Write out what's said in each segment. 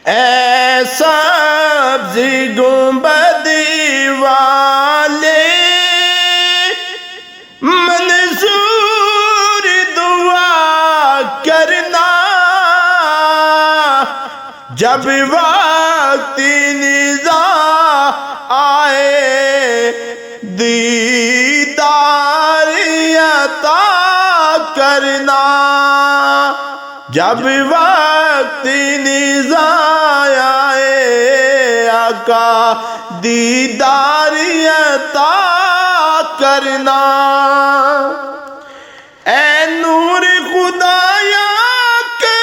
اے سبز گنبد والے منظور دعا کرنا، جب وقت نزاع آئے دیدار عطا کرنا، جب وقت نزاع آئے آقا دیدار عطا کرنا۔ اے نور خدایا کے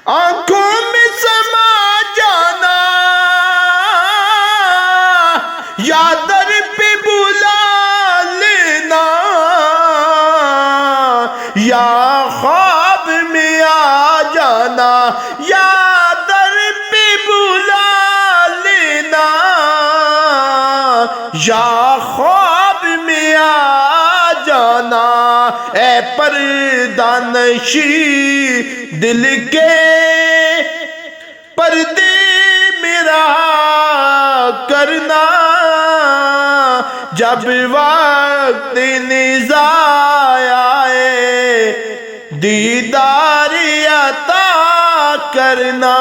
آنکھوں میں سما جانا، یا در پہ بلا لینا، یا خواب میں آ جانا، یا در پہ بلا لینا، یا خواب میں آ جانا۔ اے پردہ نشی دل کے پردے میرا کرنا، جب وقت نزاع آئے دیدار عطا کرنا۔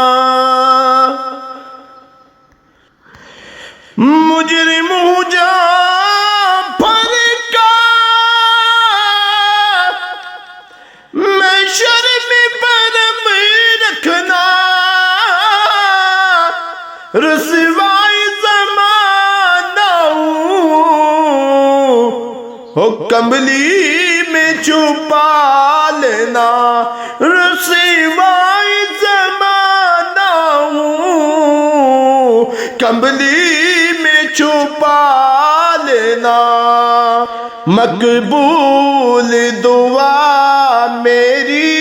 مجرم ہوں جہاں بھر کا میں شرم برم رکھنا، رسوائی زمانہ ہوں ہو کمبلی میں چھپا لینا، رسوائی زمانہ ہوں کمبلی میں چھپا لینا۔ مقبول دعا میری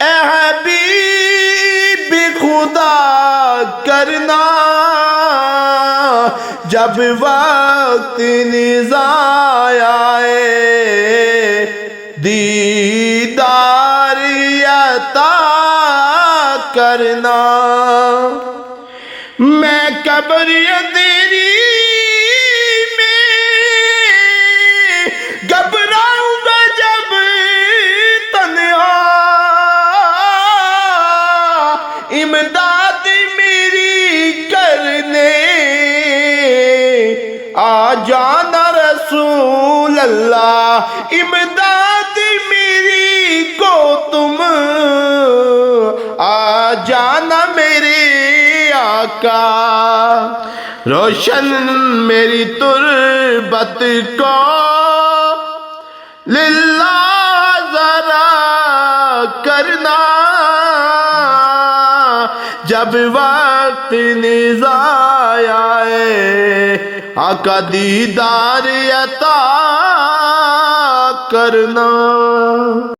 اے حبیب خدا کرنا، جب وقت نزاع آئے دیدار عطا کرنا۔ میں قبر اندھیری میں گھبراؤں گا جب تنہا، امداد میری کرنے آ جانا رسول اللہ، امداد میری کو تم آ جانا میرے آقا، روشن میری تربت کو للہ ذرا کرنا، جب وقت نزاع آئے آقا دیدار عطا کرنا۔